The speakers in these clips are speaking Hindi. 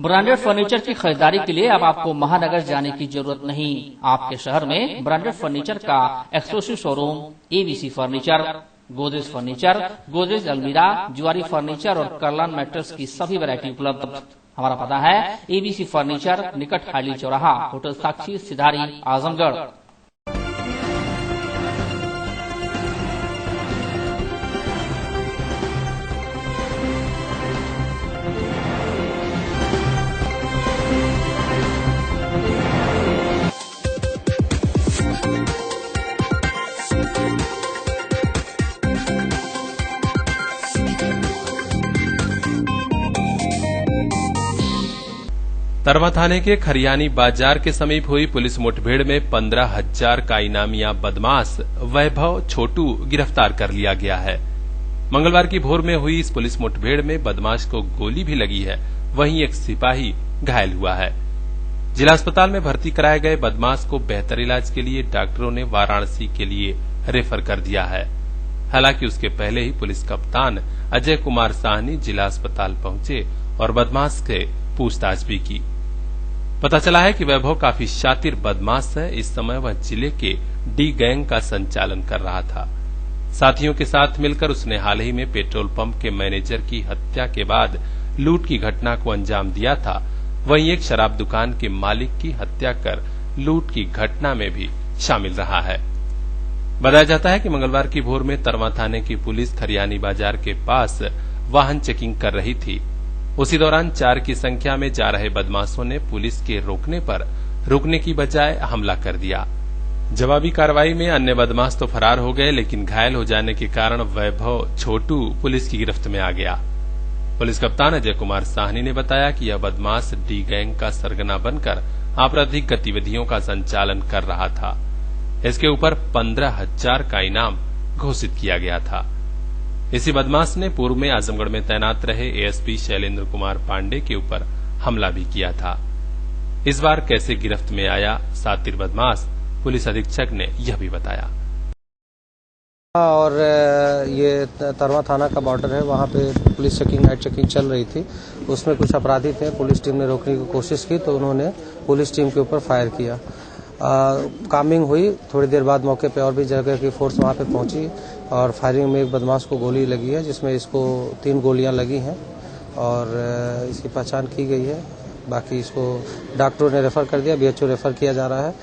ब्रांडेड फर्नीचर की खरीदारी के लिए अब आपको महानगर जाने की जरूरत नहीं। आपके शहर में ब्रांडेड फर्नीचर का exclusive showroom ABC furniture, Godrej furniture, Godrej अलमीरा, जुआरी फर्नीचर और कर्लान मैट्रेस की सभी वैरायटी उपलब्ध। हमारा पता है एबीसी फर्नीचर, निकट हाइली चौराहा, होटल साक्षी, सिधारी, आजमगढ़। तरवा थाने के खरियानी बाजार के समीप हुई पुलिस मुठभेड़ में 15,000 का इनामिया बदमाश वैभव छोटू गिरफ्तार कर लिया गया है। मंगलवार की भोर में हुई इस पुलिस मुठभेड़ में बदमाश को गोली भी लगी है, वहीं एक सिपाही घायल हुआ है। जिला अस्पताल में भर्ती कराए गए बदमाश को बेहतर इलाज के लिए डॉक्टरों ने वाराणसी के लिए रेफर कर दिया है। हालांकि उसके पहले ही पुलिस कप्तान अजय कुमार साहनी जिला अस्पताल पहुंचे और बदमाश से पूछताछ भी की। पता चला है कि वैभव काफी शातिर बदमाश है। इस समय वह जिले के डी गैंग का संचालन कर रहा था। साथियों के साथ मिलकर उसने हाल ही में पेट्रोल पंप के मैनेजर की हत्या के बाद लूट की घटना को अंजाम दिया था। वहीं एक शराब दुकान के मालिक की हत्या कर लूट की घटना में भी शामिल रहा है। बताया जाता है कि मंगलवार की भोर में तरवा थाने की पुलिस खरियानी बाजार के पास वाहन चेकिंग कर रही थी। उसी दौरान 4 की संख्या में जा रहे बदमाशों ने पुलिस के रोकने पर रुकने की बजाय हमला कर दिया। जवाबी कार्रवाई में अन्य बदमाश तो फरार हो गए, लेकिन घायल हो जाने के कारण वैभव छोटू पुलिस की गिरफ्त में आ गया। पुलिस कप्तान अजय कुमार साहनी ने बताया कि यह बदमाश डी गैंग का सरगना बनकर आपराधिक गतिविधियों का संचालन कर रहा था। इसके ऊपर 15,000 का इनाम घोषित किया गया था। इसी बदमाश ने पूर्व में आजमगढ़ में तैनात रहे एएसपी शैलेंद्र कुमार पांडे के ऊपर हमला भी किया था। इस बार कैसे गिरफ्त में आया शातिर बदमाश, पुलिस अधीक्षक ने यह भी बताया। और ये तरवा थाना का बॉर्डर है, वहाँ पे पुलिस चेकिंग, नाइट चेकिंग चल रही थी। उसमें कुछ अपराधी थे, पुलिस टीम ने रोकने की कोशिश की तो उन्होंने पुलिस टीम के ऊपर फायर किया। कामिंग हुई, थोड़ी देर बाद मौके पे और भी जगह की फोर्स वहाँ पे पहुंची और फायरिंग में एक बदमाश को गोली लगी है, जिसमें इसको 3 गोलियां लगी हैं और इसकी पहचान की गई है। बाकी इसको डॉक्टरों ने रेफर कर दिया, बीएचओ रेफर किया जा रहा है।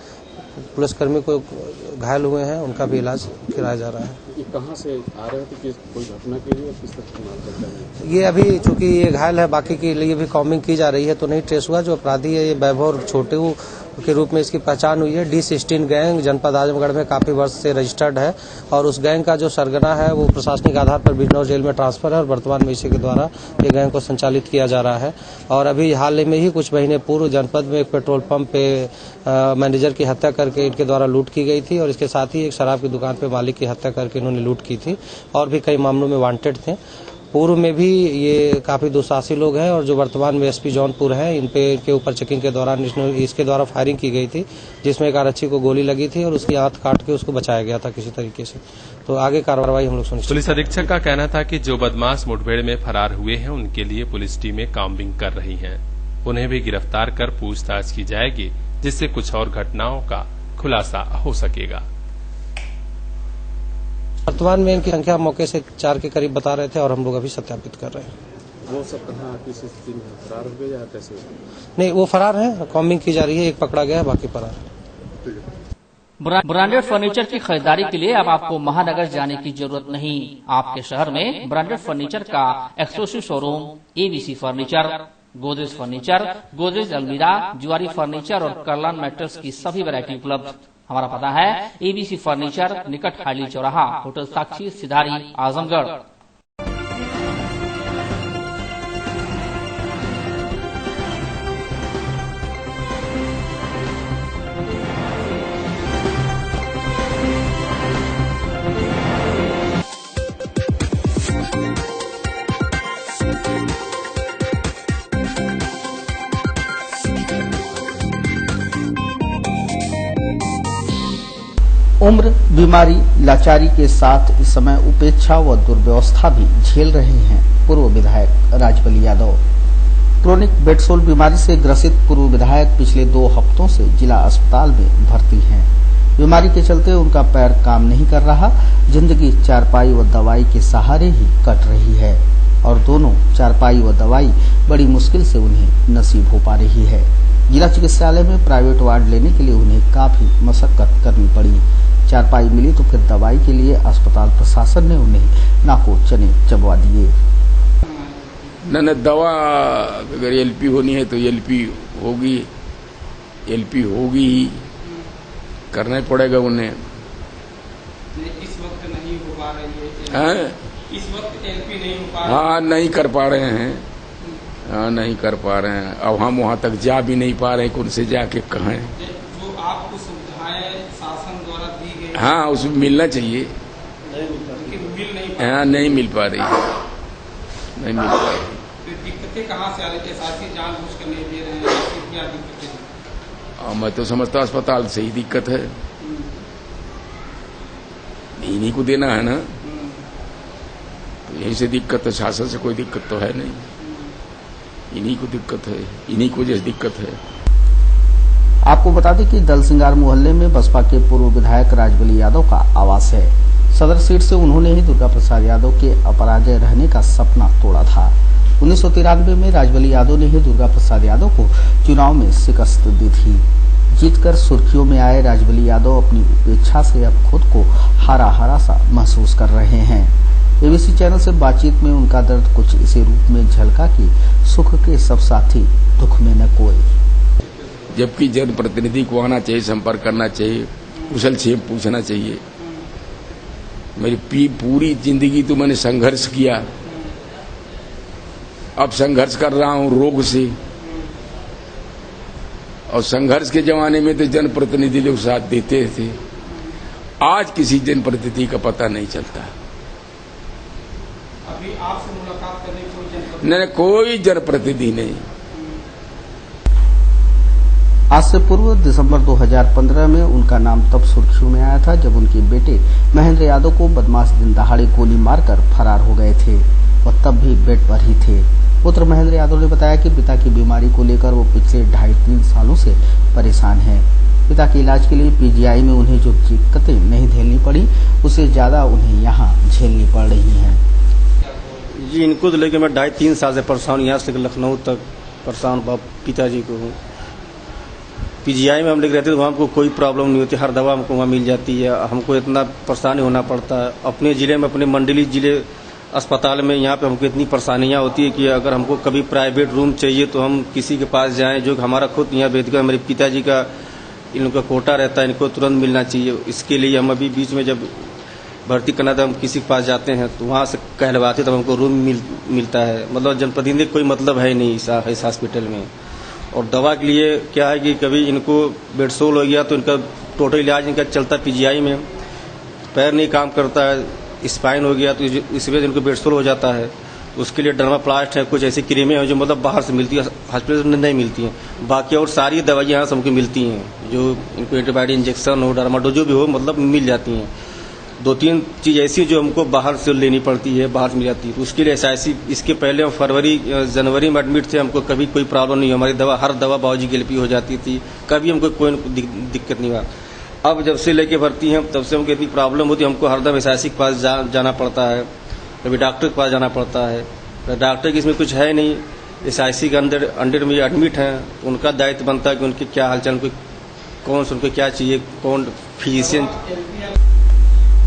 पुलिसकर्मी को घायल हुए हैं, उनका भी इलाज कराया जा रहा है। ये कहाँ से आ रहे थे, किस कोई घटना के लिए, किस तरह का मामला चल रहा है? ये अभी चूंकि ये घायल है, बाकी के लिए भी कॉमिंग की जा रही है तो नहीं ट्रेस हुआ। जो अपराधी है ये वैभव छोटू के रूप में इसकी पहचान हुई है। D16 गैंग जनपद आजमगढ़ में काफी वर्ष से रजिस्टर्ड है और उस गैंग का जो सरगना है वो प्रशासनिक आधार पर बिजनौर जेल में ट्रांसफर है और वर्तमान में इसी के द्वारा ये गैंग को संचालित किया जा रहा है। और अभी हाल में ही कुछ महीने पूर्व जनपद में एक पेट्रोल पंप पे मैनेजर की हत्या करके इनके द्वारा लूट की गई थी और इसके साथ ही एक शराब की दुकान पे मालिक की हत्या करके इन्होंने लूट की थी और भी कई मामलों में वांटेड थे। पूर्व में भी ये काफी दुस्साहसी लोग हैं और जो वर्तमान में एसपी जौनपुर हैं, इन पे इनके ऊपर चेकिंग के दौरान इसके द्वारा फायरिंग की गई थी, जिसमें एक आरक्षी को गोली लगी थी और उसकी हाथ काट के उसको बचाया गया था किसी तरीके से। तो आगे कार्रवाई हम लोग सुनिश्चित। पुलिस अधीक्षक का कहना था कि जो बदमाश मुठभेड़ में फरार हुए हैं उनके लिए पुलिस टीमें काम्बिंग कर रही हैं। उन्हें भी गिरफ्तार कर पूछताछ की जाएगी, जिससे कुछ और घटनाओं का खुलासा हो सकेगा। वर्तमान में इनकी संख्या मौके से 4 के करीब बता रहे थे और हम लोग अभी सत्यापित कर रहे हैं। वो सब कहाँ किस स्थिति में फरार हो गए या कैसे? नहीं, वो फरार है, कॉम्बिंग की जा रही है, एक पकड़ा गया है, बाकी फरार है। ब्रांडेड फर्नीचर की खरीदारी के लिए अब आपको महानगर जाने की जरूरत नहीं। आपके शहर में ब्रांडेड फर्नीचर का exclusive showroom ABC furniture, Godrej furniture, Godrej अलमीरा, जुआरी फर्नीचर और कर्लान मैट्रेस की सभी वैरायटी उपलब्ध। हमारा पता है एबीसी फर्नीचर, निकट हाइली चौराहा, होटल साक्षी, सिधारी, आजमगढ़। उम्र, बीमारी, लाचारी के साथ इस समय उपेक्षा व दुर्व्यवस्था भी झेल रहे हैं पूर्व विधायक राजबली यादव। क्रोनिक बेडसोल बीमारी से ग्रसित पूर्व विधायक पिछले 2 हफ्तों से जिला अस्पताल में भर्ती हैं। बीमारी के चलते उनका पैर काम नहीं कर रहा। जिंदगी चारपाई व दवाई के सहारे ही कट रही है और दोनों चारपाई व दवाई बड़ी मुश्किल से उन्हें नसीब हो पा रही है। जिला चिकित्सालय में प्राइवेट वार्ड लेने के लिए उन्हें काफी मशक्कत करनी पड़ी। चारपाई मिली तो फिर दवाई के लिए अस्पताल प्रशासन ने उन्हें नाको चने चबवा दिए। न दवा अगर एलपी होनी है तो एलपी होगी ही, करना ही पड़ेगा उन्हें। इस वक्त नहीं हो पा रही है। इस वक्त एलपी नहीं हो पा रही। हाँ, नहीं कर पा रहे हैं। हाँ, नहीं कर पा रहे हैं। अब हम वहाँ तक जा भी नहीं पा रहे हैं, उनसे जाके कहें। जो आपको सुविधाएं शासन द्वारा दी गई, हाँ, उसमें मिलना चाहिए। हाँ, नहीं मिल पा रही है, नहीं मिल पा रही। तो दिक्कतें कहाँ से आ रही है? साथी जानबूझ कर नहीं दे रहे हैं, क्या दिक्कतें? मैं तो समझता अस्पताल से ही दिक्कत है। इन्हीं को देना है ना, तो यहीं से दिक्कत है। शासन से कोई दिक्कत तो है नहीं, इन्हीं को दिक्कत है, इन्हीं को जैसे दिक्कत है। आपको बता दें कि दलसिंगार मोहल्ले में बसपा के पूर्व विधायक राजबली यादव का आवास है। सदर सीट से उन्होंने ही दुर्गा प्रसाद यादव के अपराजय रहने का सपना तोड़ा था। 1993 में राजबली यादव ने ही दुर्गा प्रसाद यादव को चुनाव में शिकस्त दी थी। जीतकर सुर्खियों में आए राजबली यादव अपनी उपेक्षा से अब खुद को हारा हारा सा महसूस कर रहे हैं। एबीसी चैनल से बातचीत में उनका दर्द कुछ इसी रूप में झलका कि सुख के सब साथी, दुख में न कोई। जबकि जनप्रतिनिधि को आना चाहिए, संपर्क करना चाहिए, कुशल क्षेम पूछना चाहिए। मेरी पूरी जिंदगी तो मैंने संघर्ष किया, अब संघर्ष कर रहा हूं रोग से। और संघर्ष के जमाने में तो जनप्रतिनिधि लोग साथ देते थे, आज किसी जनप्रतिनिधि का पता नहीं चलता। अभी आपसे मुलाकात करने नहीं, कोई जनप्रतिनिधि नहीं। आज से पूर्व दिसंबर 2015 में उनका नाम तब सुर्खियों में आया था जब उनके बेटे महेंद्र यादव को बदमाश दिन दहाड़े गोली मारकर फरार हो गए थे। वह तब भी बेड पर ही थे। पुत्र महेंद्र यादव ने बताया कि पिता की बीमारी को लेकर वो पिछले 2.5-3 सालों से परेशान हैं। पिता के इलाज के लिए पीजीआई में उन्हें जो दिक्कतें नहीं झेलनी पड़ी, उससे ज्यादा उन्हें यहाँ झेलनी पड़ रही हैं। जी, इनको तो लेकर मैं 2.5-3 साल से परेशान, यहाँ से लखनऊ तक परेशान पिताजी को हूँ। पीजीआई में हम लेकर रहते तो वहाँ हमको कोई प्रॉब्लम नहीं होती, हर दवा हमको वहाँ मिल जाती है। हमको इतना परेशानी होना पड़ता है अपने जिले में, अपने मंडली जिले अस्पताल में। यहाँ पे हमको इतनी परेशानियाँ होती है कि अगर हमको कभी प्राइवेट रूम चाहिए तो हम किसी के पास जाएं, जो हमारा खुद यहाँ बेदगा मेरे पिताजी का इनका कोटा रहता है, इनको तुरंत मिलना चाहिए। इसके लिए हम अभी बीच में जब भर्ती करना था, हम किसी के पास जाते हैं तो वहाँ से कहलवाते तब हमको रूम मिलता है। मतलब जनप्रतिनिधि कोई मतलब है नहीं इस हॉस्पिटल में। और दवा के लिए क्या है कि कभी इनको बेडसोल हो गया तो इनका टोटल इलाज इनका चलता पीजीआई में, पैर नहीं काम करता है, स्पाइन हो गया तो इस वजह से इनको बेडसोल हो जाता है। उसके लिए डर्माप्लास्ट है, कुछ ऐसी क्रीमें हैं जो मतलब बाहर से मिलती है, हॉस्पिटल में नहीं मिलती हैं। बाकी और सारी दवाइयाँ यहाँ से हमको मिलती हैं, जो इनको एंटीबायोटिक इंजेक्शन हो, डर्माडोल जो भी हो, मतलब मिल जाती हैं। 2-3 चीज ऐसी जो हमको बाहर से लेनी पड़ती है, बाहर से मिल जाती है। तो उसके लिए ऐसी इसके पहले हम जनवरी में एडमिट थे, हमको कभी कोई प्रॉब्लम नहीं। हमारी दवा हर दवा बाबूजी की एलपी हो जाती थी, कभी हमको कोई दिक्कत नहीं हुआ। अब जब से लेके भर्ती हैं तब से हमको इतनी प्रॉब्लम होती है, हमको हरदम एसआईसी के पास जाना पड़ता है, कभी डॉक्टर के पास जाना पड़ता है। डॉक्टर की इसमें कुछ है नहीं, एसआईसी के अंडर में एडमिट हैं, उनका दायित्व बनता है कि उनके क्या हालचाल, कौन से उनको क्या चाहिए, कौन फिजिशियन।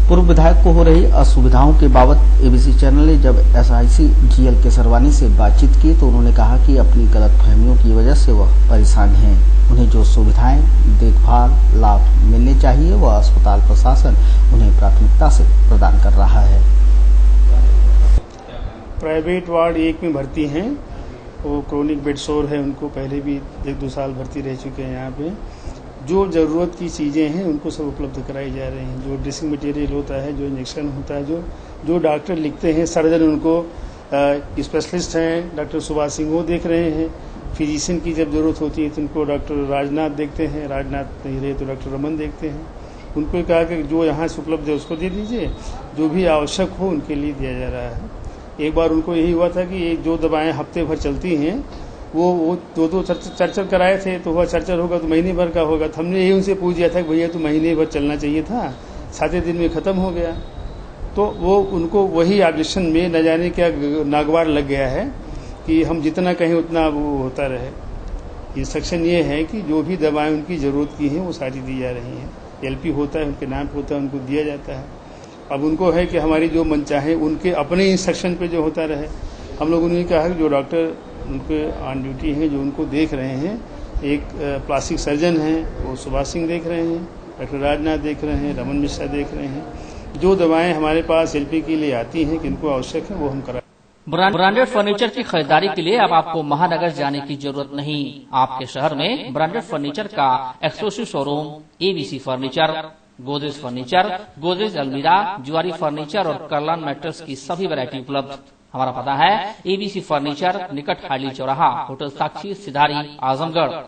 पूर्व विधायक को हो रही असुविधाओं के बाबत एबीसी चैनल ने जब एसआईसी जीएल केसरवानी से बातचीत की तो उन्होंने कहा कि अपनी गलतफहमियों की वजह से वह परेशान हैं। उन्हें जो सुविधाएं, देखभाल, लाभ मिलने चाहिए वह अस्पताल प्रशासन उन्हें प्राथमिकता से प्रदान कर रहा है। प्राइवेट वार्ड 1 में भर्ती हैं, वो क्रोनिक बेडसोर है, उनको पहले भी 1-2 साल भर्ती रह चुके हैं। यहाँ पे जो ज़रूरत की चीज़ें हैं उनको सब उपलब्ध कराई जा रही हैं। जो ड्रेसिंग मटेरियल होता है, जो इंजेक्शन होता है, जो डॉक्टर लिखते हैं, सर्जन उनको स्पेशलिस्ट हैं डॉक्टर सुभाष सिंह वो देख रहे हैं। फिजिशियन की जब ज़रूरत होती है तो उनको डॉक्टर राजनाथ देखते हैं, राजनाथ नहीं रहे तो डॉक्टर रमन देखते हैं। उनको कहा कि जो यहाँ से उपलब्ध है उसको दे दीजिए, जो भी आवश्यक हो उनके लिए दिया जा रहा है। एक बार उनको यही हुआ था कि जो दवाएं हफ्ते भर चलती हैं वो दो चर्चर कराए थे, तो वह चर्चर होगा तो महीने भर का होगा। तो हमने यही उनसे पूछ दिया था कि भैया तो महीने भर चलना चाहिए था, 7 दिन में खत्म हो गया। तो वो उनको वही ऑब्जेक्शन में न जाने क्या नागवार लग गया है कि हम जितना कहें उतना वो होता रहे। इंस्ट्रक्शन ये है कि जो भी दवाएं उनकी ज़रूरत की हैं वो सारी दी जा रही हैं। एलपी होता है, उनके नाम पे होता है, उनको दिया जाता है। अब उनको है कि हमारी जो मन चाहे उनके अपने इंस्ट्रक्शन पे जो होता रहे। हम लोगों ने कहा कि जो डॉक्टर उनके ऑन ड्यूटी हैं, जो उनको देख रहे हैं, एक प्लास्टिक सर्जन हैं, वो सुभाष सिंह देख रहे हैं, डॉक्टर राजनाथ देख रहे हैं, रमन मिश्रा देख रहे हैं। जो दवाएं हमारे पास एलपी के लिए आती हैं कि इनको आवश्यक है वो हम करा। ब्रांडेड फर्नीचर की खरीदारी के लिए अब आपको महानगर जाने की जरूरत नहीं। आपके शहर में ब्रांडेड फर्नीचर का exclusive showroom ABC furniture, Godrej furniture, Godrej अलमीरा, जुआरी फर्नीचर और करलान मैट्रेस की सभी वैरायटी उपलब्ध। हमारा पता है एबीसी फर्नीचर, निकट हाईली चौराहा, होटल साक्षी, सिधारी, आजमगढ़।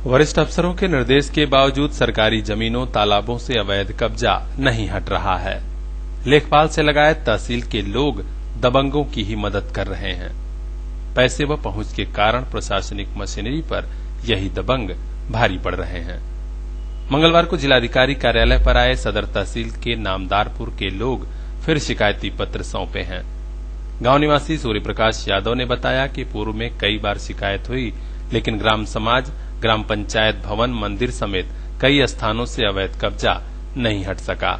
वरिष्ठ अफसरों के निर्देश के बावजूद सरकारी जमीनों, तालाबों से अवैध कब्जा नहीं हट रहा है। लेखपाल से लगाए तहसील के लोग दबंगों की ही मदद कर रहे हैं। पैसे व पहुंच के कारण प्रशासनिक मशीनरी पर यही दबंग भारी पड़ रहे हैं। मंगलवार को जिलाधिकारी कार्यालय पर आए सदर तहसील के नामदारपुर के लोग फिर शिकायती पत्र सौंपे हैं। गांव निवासी सूर्य प्रकाश यादव ने बताया कि पूर्व में कई बार शिकायत हुई, लेकिन ग्राम समाज, ग्राम पंचायत भवन, मंदिर समेत कई स्थानों से अवैध कब्जा नहीं हट सका।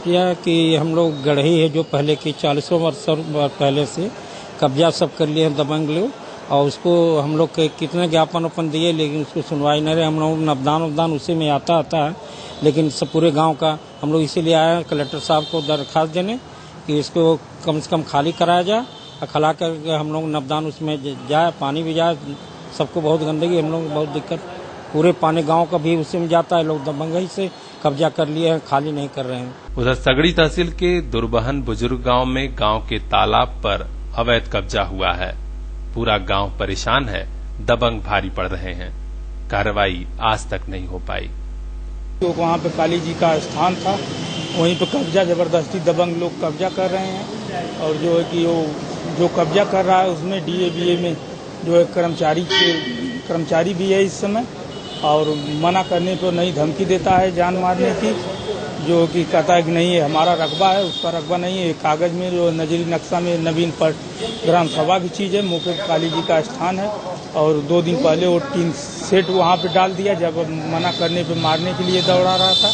क्या कि हम लोग गढ़ी है जो पहले की 40 वर्ष पहले से कब्जा सब कर लिए हैं दबंग लोग, और उसको हम लोग के कितने ज्ञापन ओपन दिए लेकिन उसको सुनवाई नहीं रहे। हम लोग नबदान उसी में आता है, लेकिन सब पूरे गांव का हम लोग इसीलिए आए हैं कलेक्टर साहब को दरखास्त देने कि इसको कम से कम खाली कराया जाए, और खला कर हम लोग नबदान उसमें जाए, पानी भी जाए। सबको बहुत गंदगी, हम लोग बहुत दिक्कत, पूरे पानी गांव का भी उसी में जाता है। लोग दबंगई से कब्जा कर लिए हैं, खाली नहीं कर रहे हैं। उधर सगड़ी तहसील के दुर्बहन बुजुर्ग गांव में गांव के तालाब पर अवैध कब्जा हुआ है। पूरा गांव परेशान है, दबंग भारी पड़ रहे हैं। कार्रवाई आज तक नहीं हो पाई। तो वहाँ पे काली जी का स्थान था, वहीं पे कब्जा जबरदस्ती दबंग लोग कब्जा कर रहे हैं। और जो है कि वो जो कब्जा कर रहा है उसमें डीएबीए में जो है कर्मचारी भी है इस समय, और मना करने पर नहीं धमकी देता है जान मारने की, जो कि कहता है कि नहीं ये हमारा रकबा है, उसका रकबा नहीं है। कागज में जो नजरी नक्शा में नवीन पर ग्राम सभा की चीज है, मुँह पे काली जी का स्थान है। और 2 दिन पहले वो 3 सेट वहाँ पे डाल दिया, जब मना करने पे मारने के लिए दौड़ा रहा था।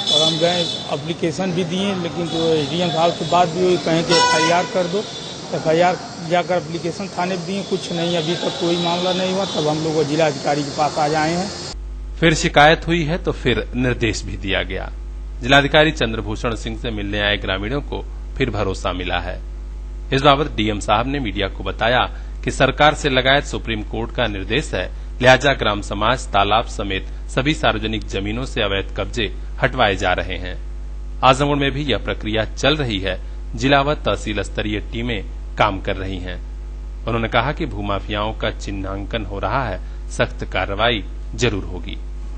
और हम गए एप्लीकेशन भी दिए, लेकिन तो एसडीएम साहब के बाद भी वही कहें कि FIR कर दो। FIR जाकर एप्लीकेशन थाने दिए, कुछ नहीं, अभी तक कोई मामला नहीं हुआ। तब हम लोग जिलाधिकारी के पास आ जाए हैं। फिर शिकायत हुई है तो फिर निर्देश भी दिया गया। जिलाधिकारी चंद्रभूषण सिंह से मिलने आए ग्रामीणों को फिर भरोसा मिला है। इस बाबत डीएम साहब ने मीडिया को बताया कि सरकार से लगायत सुप्रीम कोर्ट का निर्देश है, लिहाजा ग्राम समाज, तालाब समेत सभी सार्वजनिक जमीनों से अवैध कब्जे हटवाए जा रहे हैं। आजमगढ़ में भी यह प्रक्रिया चल रही है। जिला व तहसील स्तरीय टीमें काम कर रही हैं। उन्होंने कहा कि भूमाफियाओं का चिन्हांकन हो रहा है, सख्त कार्रवाई जरूर होगी।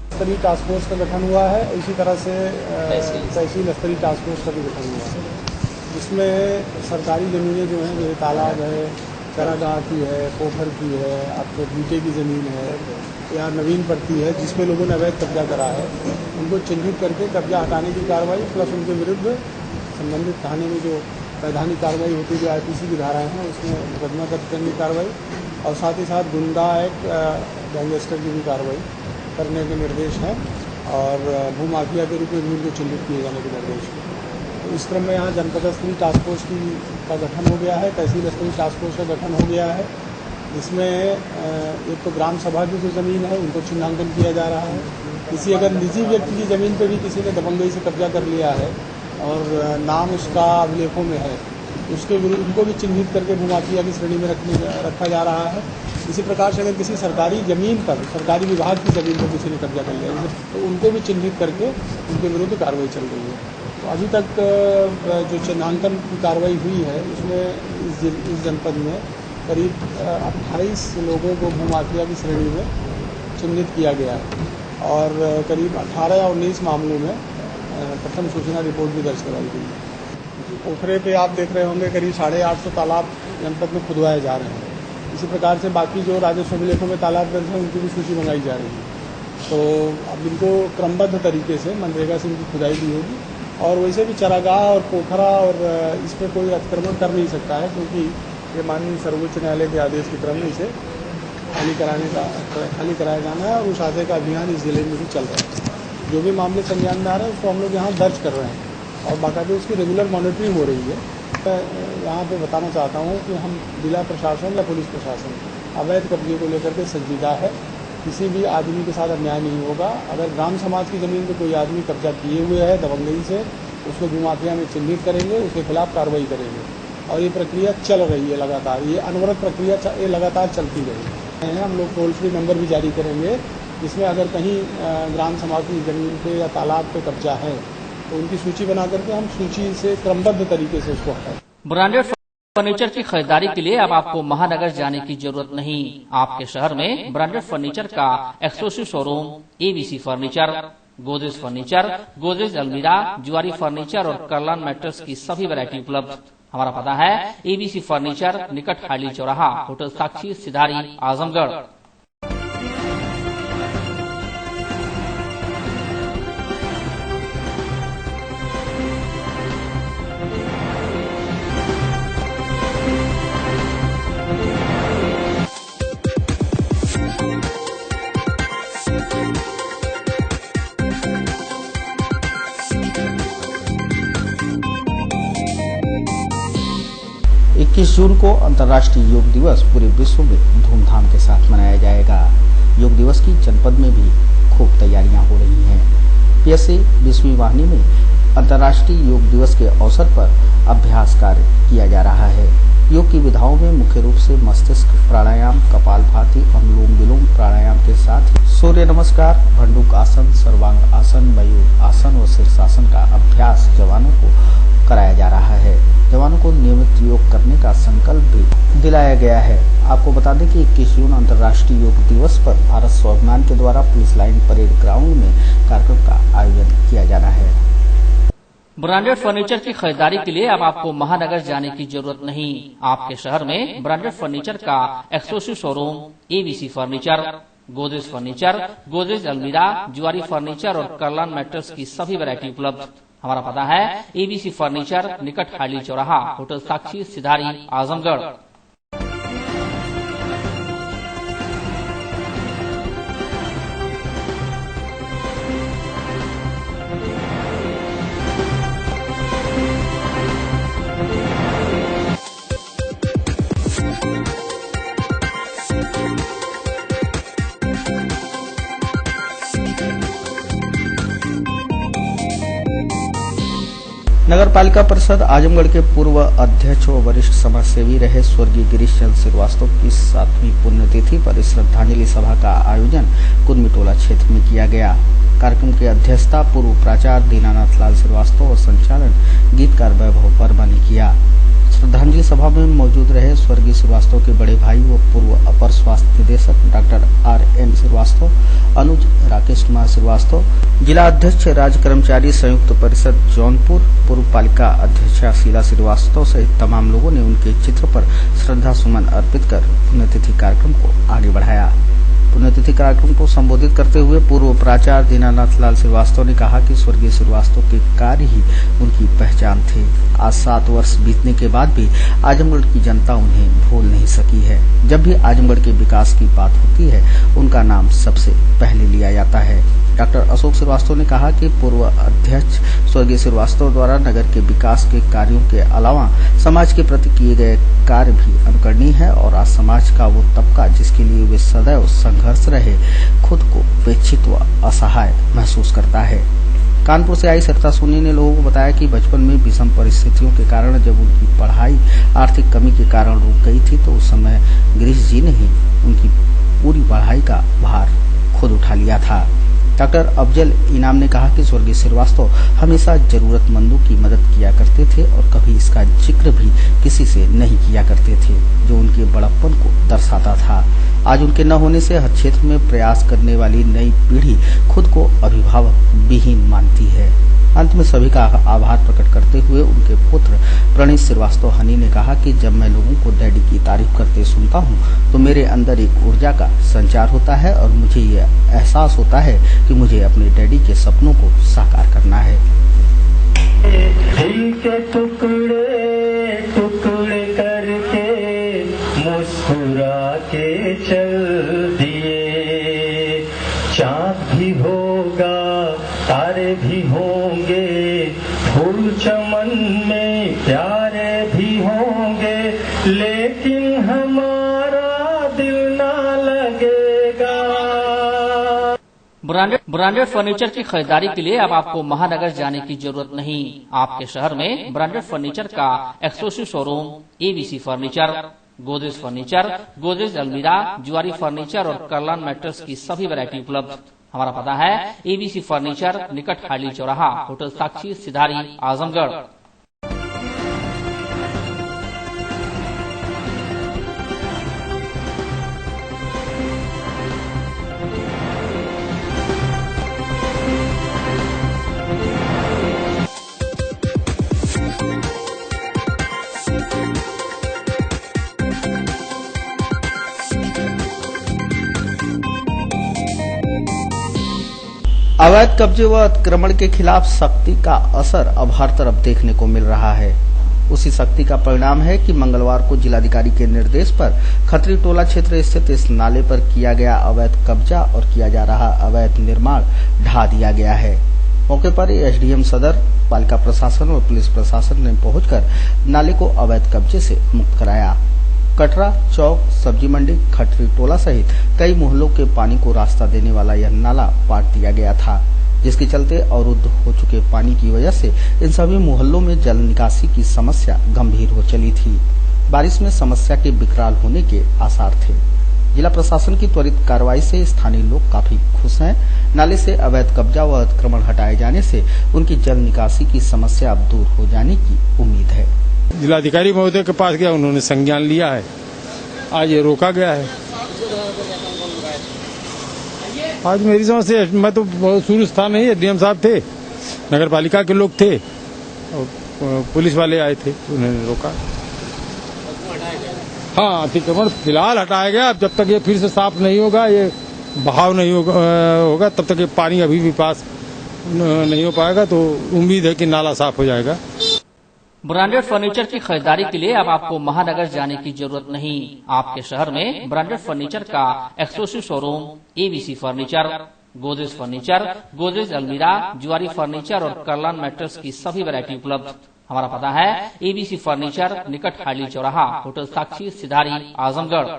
स्तरीय टास्क फोर्स का गठन हुआ है, इसी तरह से तहसील स्तरीय टास्क फोर्स का भी गठन हुआ है, जिसमें सरकारी जमीनें जो हैं, जैसे तालाब है, चरागाह की है, पोखर की है, आपको बीटे की ज़मीन है या नवीन पड़ती है जिसमें लोगों ने अवैध कब्जा करा है, उनको चिन्हित करके कब्जा हटाने की कार्रवाई, प्लस उनके विरुद्ध संबंधित थाने में जो वैधानिक कार्रवाई होती है, जो IPC की धाराएँ हैं उसमें मुकदमा दर्ज करने की कार्रवाई, और साथ ही साथ गुंडा एक्ट, गैंगस्टर की भी कार्रवाई करने के निर्देश हैं, और भूमाफिया के रूप में भी उनको चिन्हित किए जाने के निर्देश हैं। तो इस क्रम में यहाँ जनपद स्तरीय टास्क फोर्स का गठन हो गया है, तहसील स्तरीय टास्क फोर्स का गठन हो गया है, जिसमें एक तो ग्राम सभा की जो ज़मीन है उनको चिन्हांकन किया जा रहा है। किसी अगर निजी व्यक्ति की ज़मीन पर भी किसी ने दबंगई से कब्जा कर लिया है और नाम उसका अभिलेखों में है, उसके विरुद्ध उनको भी चिन्हित करके भूमाफिया की श्रेणी में रखा जा रहा है। इसी प्रकार से अगर किसी सरकारी जमीन पर, सरकारी विभाग की जमीन पर किसी ने कब्जा कर लिया तो उनको भी चिन्हित करके उनके विरुद्ध कार्रवाई चल रही है। तो अभी तक जो चिन्हांकन की कार्रवाई हुई है उसमें इस जनपद में करीब 28 लोगों को भूमाफिया की श्रेणी में चिन्हित किया गया है और करीब 18 या 19 मामलों में प्रथम सूचना रिपोर्ट भी दर्ज करवाई गई है। पोखरे पे आप देख रहे होंगे करीब 850 तालाब जनपद में खुदवाए जा रहे हैं। इसी प्रकार से बाकी जो राजस्व अभिलेखों में तालाब दर्ज है उनकी भी सूची मंगाई जा रही है। तो अब इनको क्रमबद्ध तरीके से मनरेगा से इनकी खुदाई भी होगी और वैसे भी चरागाह और पोखरा और इस पर कोई अतिक्रमण कर नहीं सकता है, क्योंकि ये माननीय सर्वोच्च न्यायालय के आदेश के क्रम में इसे खाली कराया जाना है और उस आशय का अभियान इस जिले में भी चल रहा है। जो भी मामले संज्ञान में आ रहे हैं उसको हम लोग यहाँ दर्ज कर रहे हैं और बाकायदे उसकी रेगुलर मॉनिटरिंग हो रही है। मैं यहाँ पे बताना चाहता हूँ कि हम जिला प्रशासन या पुलिस प्रशासन अवैध कब्जे को लेकर के संजीदा है। किसी भी आदमी के साथ अन्याय नहीं होगा। अगर ग्राम समाज की ज़मीन पर कोई आदमी कब्जा किए हुए है दबंगई से, उसको भूमाफिया में चिन्हित करेंगे, उसके खिलाफ कार्रवाई करेंगे और ये प्रक्रिया चल रही है लगातार। ये अनवरत प्रक्रिया ये लगातार चलती रही है। हम लोग टोल फ्री नंबर भी जारी करेंगे जिसमें अगर कहीं ग्राम समाज की ज़मीन पे या तालाब पे कब्जा है तो उनकी सूची बना करके हम सूची से क्रमबद्ध तरीके से उसको हटाएं। ब्रांडेड फर्नीचर की खरीदारी के लिए अब आपको महानगर जाने की जरूरत नहीं। आपके शहर में ब्रांडेड फर्नीचर का exclusive showroom ABC furniture, Godrej furniture, Godrej अलमीरा, जुआरी फर्नीचर और कर्लान मैट्रेस की सभी वैरायटी उपलब्ध। हमारा पता है एबीसी फर्नीचर, निकट हाइली चौराहा, होटल साक्षी, सिधारी, आजमगढ़। जून को अंतर्राष्ट्रीय योग दिवस पूरे विश्व में धूमधाम के साथ मनाया जाएगा। योग दिवस की जनपद में भी खूब तैयारियां हो रही हैं। पीएसए 20वीं वाहिनी में अंतर्राष्ट्रीय योग दिवस के अवसर पर अभ्यास कार्य किया जा रहा है। योग की विधाओं में मुख्य रूप से मस्तिष्क प्राणायाम, कपालभाति, अनुलोम विलोम प्राणायाम के साथ सूर्य नमस्कार, भंडूक आसन, सर्वांग आसन, मयूर आसन और शीर्षासन का अभ्यास जवानों को कराया जा रहा है। जवानों को नियमित योग करने का संकल्प भी दिलाया गया है। आपको बता दें कि 21 जून अंतर्राष्ट्रीय योग दिवस पर भारत स्वाभिमान के द्वारा पुलिस लाइन परेड ग्राउंड में कार्यक्रम का आयोजन किया जाना है। ब्रांडेड फर्नीचर की खरीदारी के लिए अब आपको महानगर जाने की जरूरत नहीं। आपके शहर में ब्रांडेड फर्नीचर का exclusive showroom ABC furniture, Godrej furniture, Godrej अलमीरा, जुआरी फर्नीचर और कर्लान मैट्रेस की सभी वैरायटी उपलब्ध। हमारा पता है एबीसी फर्नीचर, निकट हाइली चौराहा, होटल साक्षी, सिधारी, आजमगढ़। नगर पालिका परिषद आजमगढ़ के पूर्व अध्यक्ष व वरिष्ठ समाजसेवी रहे स्वर्गीय गिरीश चंद्र श्रीवास्तव की 7वीं पुण्यतिथि पर श्रद्धांजलि सभा का आयोजन कुर्मीटोला क्षेत्र में किया गया। कार्यक्रम की अध्यक्षता पूर्व प्राचार्य दीनानाथ लाल श्रीवास्तव और संचालन गीतकार वैभव वर्मा ने किया। श्रद्धांजलि सभा में मौजूद रहे स्वर्गीय श्रीवास्तव के बड़े भाई व पूर्व अपर स्वास्थ्य निदेशक डॉक्टर RN श्रीवास्तव, अनुज राकेश कुमार श्रीवास्तव, जिला अध्यक्ष राज्य कर्मचारी संयुक्त परिषद जौनपुर, पूर्व पालिका अध्यक्षा शीला श्रीवास्तव सहित तमाम लोगों ने उनके चित्र पर श्रद्धा सुमन अर्पित कर पुण्यतिथि कार्यक्रम को आगे बढ़ाया। पुण्यतिथि कार्यक्रम को संबोधित करते हुए पूर्व प्राचार्य दीनानाथ लाल श्रीवास्तव ने कहा कि स्वर्गीय श्रीवास्तव के कार्य ही उनकी पहचान थे। आज 7 वर्ष बीतने के बाद भी आजमगढ़ की जनता उन्हें भूल नहीं सकी है। जब भी आजमगढ़ के विकास की बात होती है उनका नाम सबसे पहले लिया जाता है। डॉक्टर अशोक श्रीवास्तव ने कहा कि पूर्व अध्यक्ष स्वर्गीय श्रीवास्तव द्वारा नगर के विकास के कार्यों के अलावा समाज के प्रति किए गए कार्य भी अनुकरणीय है और आज समाज का वो तबका जिसके लिए वे सदैव संघर्ष रहे खुद को उपेक्षित व असहाय महसूस करता है। कानपुर से आई सरिता सोनी ने लोगों को बताया कि बचपन में विषम परिस्थितियों के कारण जब उनकी पढ़ाई आर्थिक कमी के कारण रुक गई थी तो उस समय गिरीश जी ने ही उनकी पूरी पढ़ाई का भार खुद उठा लिया था। डॉक्टर अफजल इनाम ने कहा कि स्वर्गीय श्रीवास्तव हमेशा जरूरतमंदों की मदद किया करते थे और कभी इसका जिक्र भी किसी से नहीं किया करते थे, जो उनके बड़प्पन को दर्शाता था। आज उनके न होने से हर क्षेत्र में प्रयास करने वाली नई पीढ़ी खुद को अभिभावक विहीन मानती है। अंत में सभी का आभार प्रकट करते हुए उनके पुत्र प्रणीत श्रीवास्तव हनी ने कहा कि जब मैं लोगों को डैडी की तारीफ करते सुनता हूं तो मेरे अंदर एक ऊर्जा का संचार होता है और मुझे ये एहसास होता है कि मुझे अपने डैडी के सपनों को साकार करना है। दिल के टुकड़े टुकड़े करके मुस्कुरा के चल दिए, चाँद भी होगा तारे भी होंगे, फूल चमन में प्यारे भी होंगे, लेकिन हमारा दिल ना लगेगा। ब्रांडेड फर्नीचर की खरीदारी के लिए अब आपको महानगर जाने की जरूरत नहीं। आपके शहर में ब्रांडेड फर्नीचर का exclusive showroom ABC furniture, Godrej furniture, Godrej अलमीरा, जुआरी फर्नीचर और कर्लान मैट्रेस की सभी वैरायटी उपलब्ध। हमारा पता है एबीसी फर्नीचर, निकट हाली चौराहा, होटल साक्षी, सिधारी, आजमगढ़। अवैध कब्जे व अतिक्रमण के खिलाफ सख्ती का असर अब हर तरफ देखने को मिल रहा है। उसी सख्ती का परिणाम है कि मंगलवार को जिलाधिकारी के निर्देश पर खत्री टोला क्षेत्र स्थित इस नाले पर किया गया अवैध कब्जा और किया जा रहा अवैध निर्माण ढा दिया गया है। मौके पर एसडीएम सदर, पालिका प्रशासन और पुलिस प्रशासन ने पहुंचकर नाले को अवैध कब्जे से मुक्त कराया। कटरा चौक, सब्जी मंडी, खटरी टोला सहित कई मोहल्लों के पानी को रास्ता देने वाला यह नाला पाट दिया गया था, जिसके चलते अवरुद्ध हो चुके पानी की वजह से इन सभी मोहल्लों में जल निकासी की समस्या गंभीर हो चली थी। बारिश में समस्या के विकराल होने के आसार थे। जिला प्रशासन की त्वरित कार्रवाई से स्थानीय लोग काफी खुश हैं। नाले से अवैध कब्जा व अतिक्रमण हटाए जाने से उनकी जल निकासी की समस्या अब दूर हो जाने की उम्मीद है। जिलाधिकारी महोदय के पास गया, उन्होंने संज्ञान लिया है, आज ये रोका गया है। आज मेरी समझ से मैं तो बहुत शुरू था नहीं, डीएम साहब थे, नगर पालिका के लोग थे और पुलिस वाले आए थे, उन्होंने रोका। हाँ, अतिक्रमण फिलहाल हटाया गया। अब जब तक ये फिर से साफ नहीं होगा, ये बहाव नहीं होगा तब तक ये पानी अभी भी पास नहीं हो पाएगा। तो उम्मीद है कि नाला साफ हो जाएगा। ब्रांडेड फर्नीचर की खरीदारी के लिए अब आपको महानगर जाने की जरूरत नहीं। आपके शहर में ब्रांडेड फर्नीचर का exclusive showroom ABC furniture, Godrej furniture, Godrej अलमीरा, जुआरी फर्नीचर और कर्लान मैट्रेस की सभी वैरायटी उपलब्ध। हमारा पता है एबीसी फर्नीचर, निकट हाली चौराहा, होटल साक्षी, सिधारी, आजमगढ़।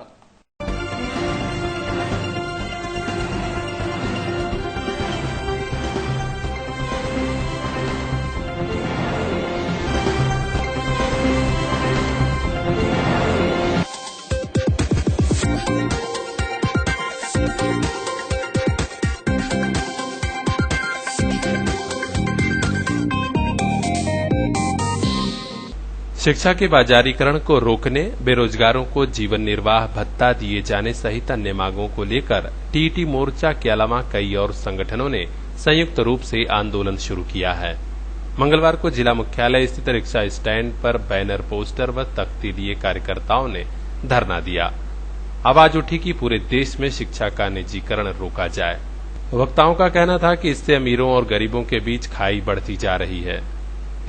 शिक्षा के बाजारीकरण को रोकने, बेरोजगारों को जीवन निर्वाह भत्ता दिए जाने सहित अन्य मांगों को लेकर टीटी मोर्चा के अलावा कई और संगठनों ने संयुक्त रूप से आंदोलन शुरू किया है। मंगलवार को जिला मुख्यालय स्थित रिक्शा स्टैंड पर बैनर, पोस्टर व तख्ती लिए कार्यकर्ताओं ने धरना दिया। आवाज उठी कि पूरे देश में शिक्षा का निजीकरण रोका जाए। वक्ताओं का कहना था कि इससे अमीरों और गरीबों के बीच खाई बढ़ती जा रही है।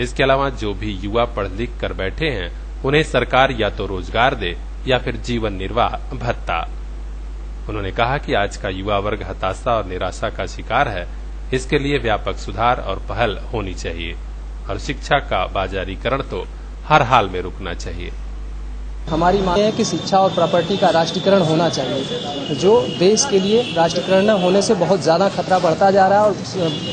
इसके अलावा जो भी युवा पढ़ लिख कर बैठे हैं, उन्हें सरकार या तो रोजगार दे या फिर जीवन निर्वाह भत्ता। उन्होंने कहा कि आज का युवा वर्ग हताशा और निराशा का शिकार है। इसके लिए व्यापक सुधार और पहल होनी चाहिए और शिक्षा का बाजारीकरण तो हर हाल में रुकना चाहिए। हमारी मांग है कि शिक्षा और प्रॉपर्टी का राष्ट्रीयकरण होना चाहिए। जो देश के लिए राष्ट्रीयकरण न होने से बहुत ज़्यादा खतरा बढ़ता जा रहा है और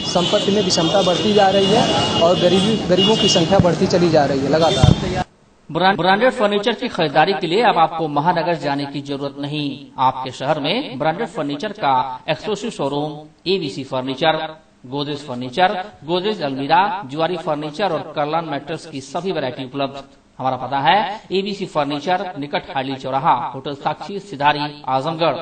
संपत्ति में विषमता बढ़ती जा रही है और गरीबों की संख्या बढ़ती चली जा रही है लगातार। ब्रांडेड फर्नीचर की खरीदारी के लिए अब आपको महानगर जाने की जरूरत नहीं। आपके शहर में ब्रांडेड फर्नीचर का exclusive showroom ABC furniture, Godrej furniture, Godrej अलमीरा, जुआरी फर्नीचर और कर्लान मैट्रेस की सभी वैरायटी उपलब्ध। हमारा पता है एबीसी फर्नीचर, निकट हाइली चौराहा, होटल साक्षी, सिधारी, आजमगढ़।